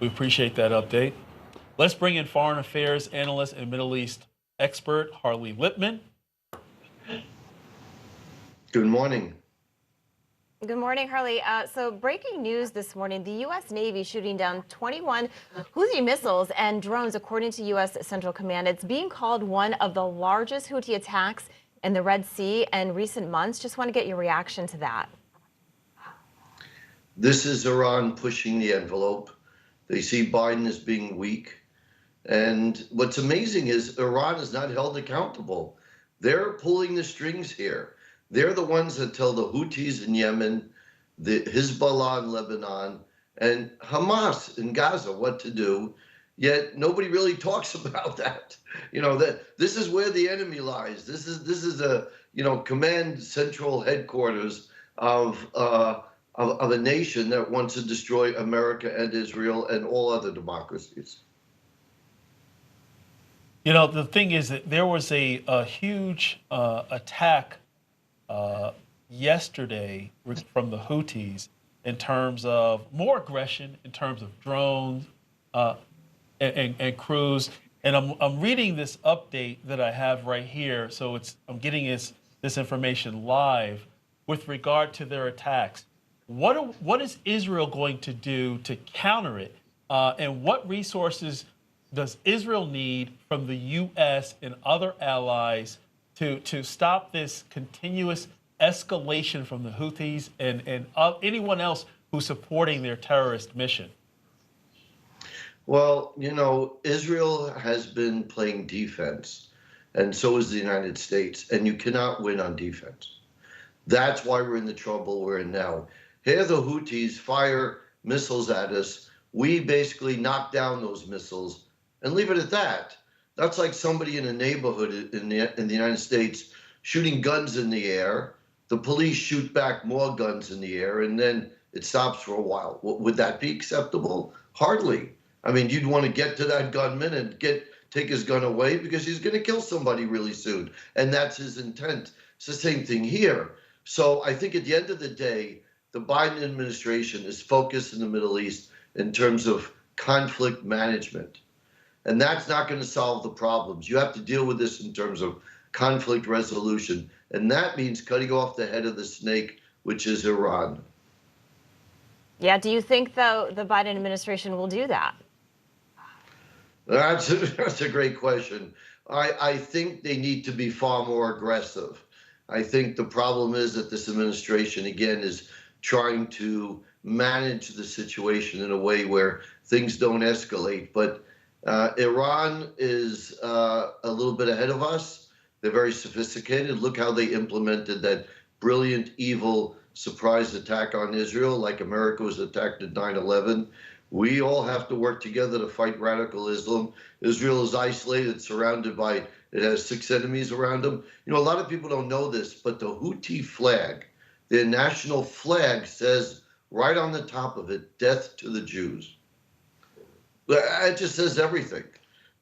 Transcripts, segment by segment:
We appreciate that update. Let's bring in foreign affairs analyst and Middle East expert Harley Lippman. Good morning. Good morning, Harley. So breaking news this morning, the U.S. Navy shooting down 21 Houthi missiles and drones, according to U.S. Central Command. It's being called one of the largest Houthi attacks in the Red Sea in recent months. Just want to get your reaction to that. This is Iran pushing the envelope. They see Biden as being weak. And what's amazing is Iran is not held accountable. They're pulling the strings here. They're the ones that tell the Houthis in Yemen, the Hezbollah in Lebanon, and Hamas in Gaza what to do. Yet nobody really talks about that. That this is where the enemy lies. This is a command central headquarters of a nation that wants to destroy America and Israel and all other democracies. The thing is that there was a huge attack yesterday from the Houthis in terms of more aggression, in terms of drones and crews. And I'm reading this update that I have right here. So I'm getting this information live with regard to their attacks. What is Israel going to do to counter it? And what resources does Israel need from the U.S. and other allies to stop this continuous escalation from the Houthis and anyone else who's supporting their terrorist mission? Well, Israel has been playing defense, and so is the United States, and you cannot win on defense. That's why we're in the trouble we're in now. Here the Houthis fire missiles at us. We basically knock down those missiles and leave it at that. That's like somebody in a neighborhood in the United States shooting guns in the air. The police shoot back more guns in the air, and then it stops for a while. Would that be acceptable? Hardly. I mean, you'd want to get to that gunman and take his gun away because he's going to kill somebody really soon, and that's his intent. It's the same thing here. So I think at the end of the day, the Biden administration is focused in the Middle East in terms of conflict management. And that's not going to solve the problems. You have to deal with this in terms of conflict resolution. And that means cutting off the head of the snake, which is Iran. Yeah. Do you think, though, the Biden administration will do that? That's a great question. I think they need to be far more aggressive. I think the problem is that this administration, again, is trying to manage the situation in a way where things don't escalate. But Iran is a little bit ahead of us. They're very sophisticated. Look how they implemented that brilliant, evil surprise attack on Israel, like America was attacked at 9/11. We all have to work together to fight radical Islam. Israel is isolated, surrounded by, it has 6 enemies around them. A lot of people don't know this, but the Houthi flag, their national flag, says right on the top of it, "Death to the Jews." It just says everything.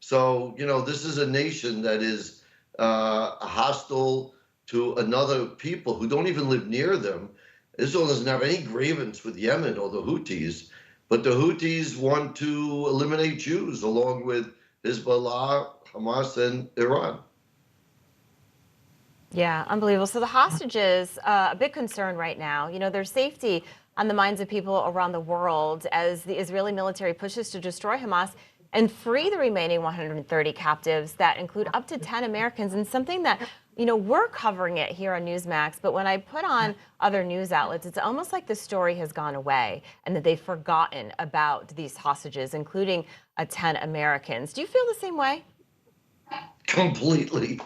So, this is a nation that is hostile to another people who don't even live near them. Israel doesn't have any grievance with Yemen or the Houthis, but the Houthis want to eliminate Jews along with Hezbollah, Hamas, and Iran. Yeah, unbelievable. So the hostages, a big concern right now. Their safety on the minds of people around the world as the Israeli military pushes to destroy Hamas and free the remaining 130 captives that include up to 10 Americans, and something that, we're covering it here on Newsmax, but when I put on other news outlets, it's almost like the story has gone away and that they've forgotten about these hostages, including 10 Americans. Do you feel the same way? Completely.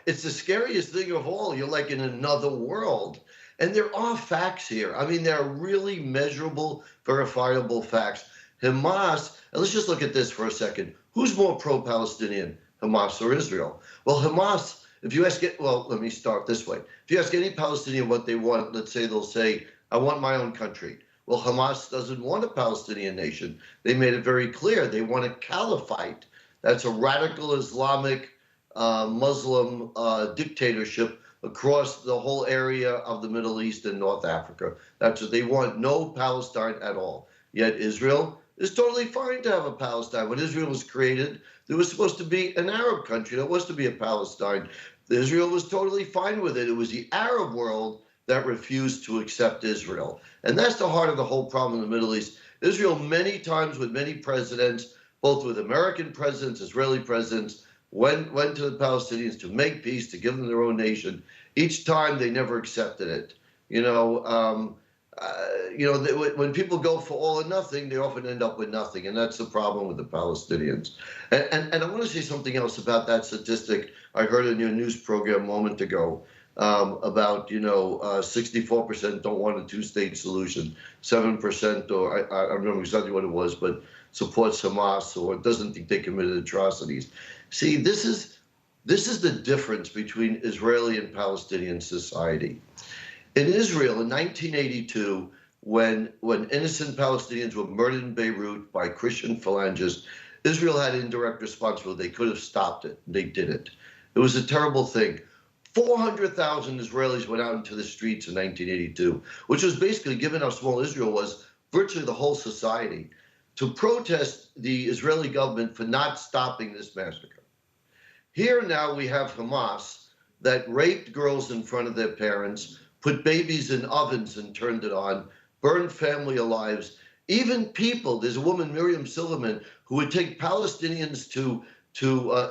It's the scariest thing of all. You're like in another world. And there are facts here. I mean, there are really measurable, verifiable facts. Hamas, and let's just look at this for a second. Who's more pro-Palestinian, Hamas or Israel? Well, Hamas, if you ask it, well, let me start this way. If you ask any Palestinian what they want, let's say they'll say, "I want my own country." Well, Hamas doesn't want a Palestinian nation. They made it very clear. They want a caliphate. That's a radical Islamic Muslim dictatorship across the whole area of the Middle East and North Africa. That's what they want. No Palestine at all. Yet Israel It's totally fine to have a Palestine. When Israel was created, there was supposed to be an Arab country. There was to be a Palestine. Israel was totally fine with it. It was the Arab world that refused to accept Israel. And that's the heart of the whole problem in the Middle East. Israel, many times with many presidents, both with American presidents, Israeli presidents, went to the Palestinians to make peace, to give them their own nation. Each time they never accepted it. When people go for all or nothing, they often end up with nothing, and that's the problem with the Palestinians. And I want to say something else about that statistic I heard in your news program a moment ago about 64% don't want a two-state solution, 7% or I don't remember exactly what it was, but supports Hamas or doesn't think they committed atrocities. See, this is the difference between Israeli and Palestinian society. In Israel in 1982, when innocent Palestinians were murdered in Beirut by Christian phalangists, Israel had indirect responsibility. They could have stopped it. They didn't. It was a terrible thing. 400,000 Israelis went out into the streets in 1982, which was basically, given how small Israel was, virtually the whole society, to protest the Israeli government for not stopping this massacre. Here now we have Hamas that raped girls in front of their parents, put babies in ovens and turned it on, burned family lives. Even people, there's a woman, Miriam Silverman, who would take Palestinians to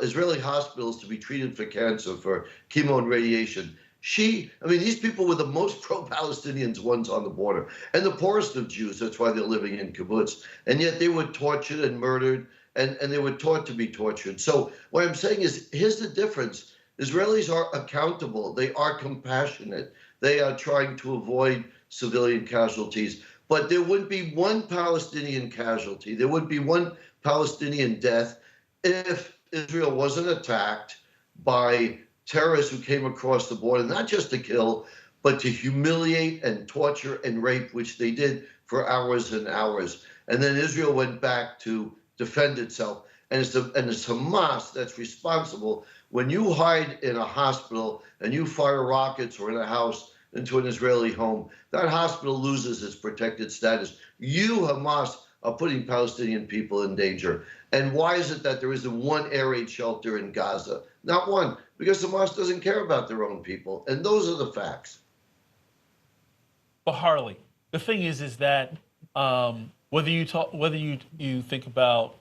Israeli hospitals to be treated for cancer, for chemo and radiation. These people were the most pro-Palestinians ones on the border, and the poorest of Jews. That's why they're living in kibbutz. And yet they were tortured and murdered, and they were taught to be tortured. So what I'm saying is, here's the difference. Israelis are accountable. They are compassionate. They are trying to avoid civilian casualties. But there wouldn't be one Palestinian casualty. There would be one Palestinian death if Israel wasn't attacked by terrorists who came across the border, not just to kill, but to humiliate and torture and rape, which they did for hours and hours. And then Israel went back to defend itself. And it's Hamas that's responsible. When you hide in a hospital and you fire rockets or in a house into an Israeli home, that hospital loses its protected status. You, Hamas, are putting Palestinian people in danger. And why is it that there isn't one air raid shelter in Gaza? Not one, because Hamas doesn't care about their own people. And those are the facts. But Harley, the thing is that whether you think about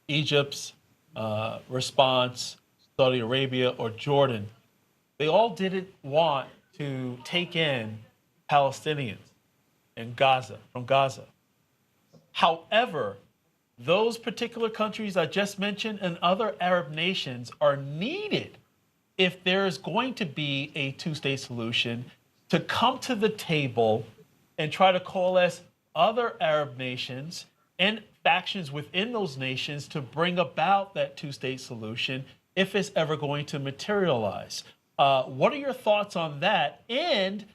Egypt's response, Saudi Arabia, or Jordan, they all didn't want to take in Palestinians in Gaza, from Gaza. However, those particular countries I just mentioned and other Arab nations are needed if there is going to be a two-state solution to come to the table and try to coalesce other Arab nations and factions within those nations to bring about that two-state solution if it's ever going to materialize. What are your thoughts on that? And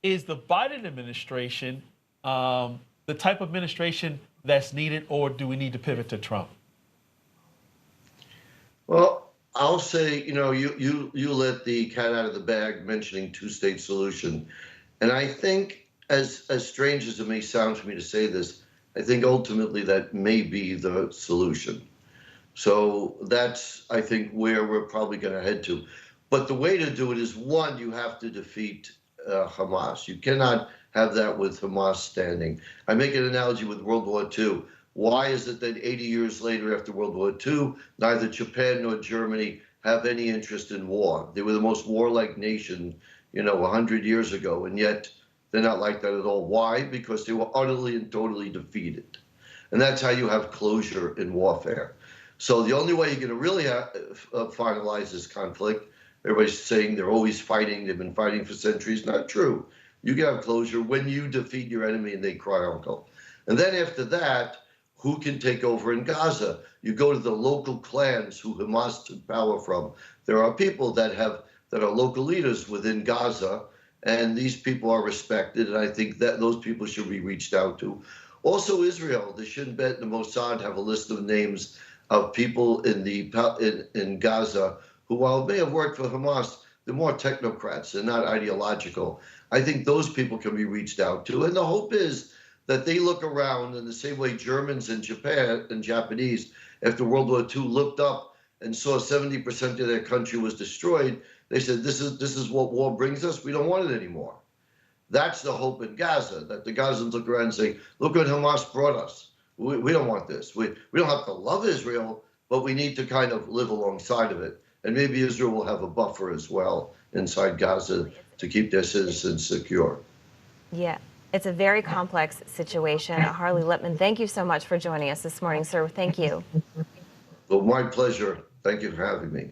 is the Biden administration the type of administration that's needed, or do we need to pivot to Trump? Well, I'll say, you let the cat out of the bag mentioning two-state solution. And I think, as strange as it may sound for me to say this, I think ultimately that may be the solution. So that's, I think, where we're probably going to head to. But the way to do it is, one, you have to defeat Hamas. You cannot have that with Hamas standing. I make an analogy with World War II. Why is it that 80 years later, after World War II, neither Japan nor Germany have any interest in war? They were the most warlike nation, 100 years ago, and yet they're not like that at all. Why? Because they were utterly and totally defeated. And that's how you have closure in warfare. So the only way you're going to really finalize this conflict, everybody's saying they're always fighting, they've been fighting for centuries. Not true. You can have closure when you defeat your enemy and they cry uncle. And then after that, who can take over in Gaza? You go to the local clans who Hamas took power from. There are people that are local leaders within Gaza, and these people are respected, and I think that those people should be reached out to. Also Israel, the Shin Bet and the Mossad have a list of names of people in Gaza who, while may have worked for Hamas, they're more technocrats, they're not ideological. I think those people can be reached out to, and the hope is that they look around in the same way Germans and Japan and Japanese after World War II looked up and saw 70% of their country was destroyed. They said, this is what war brings us. We don't want it anymore. That's the hope in Gaza, that the Gazans look around and say, look what Hamas brought us. We don't want this. We don't have to love Israel, but we need to kind of live alongside of it. And maybe Israel will have a buffer as well inside Gaza to keep their citizens secure. Yeah, it's a very complex situation. Harley Lippman, thank you so much for joining us this morning, sir. Thank you. Well, my pleasure. Thank you for having me.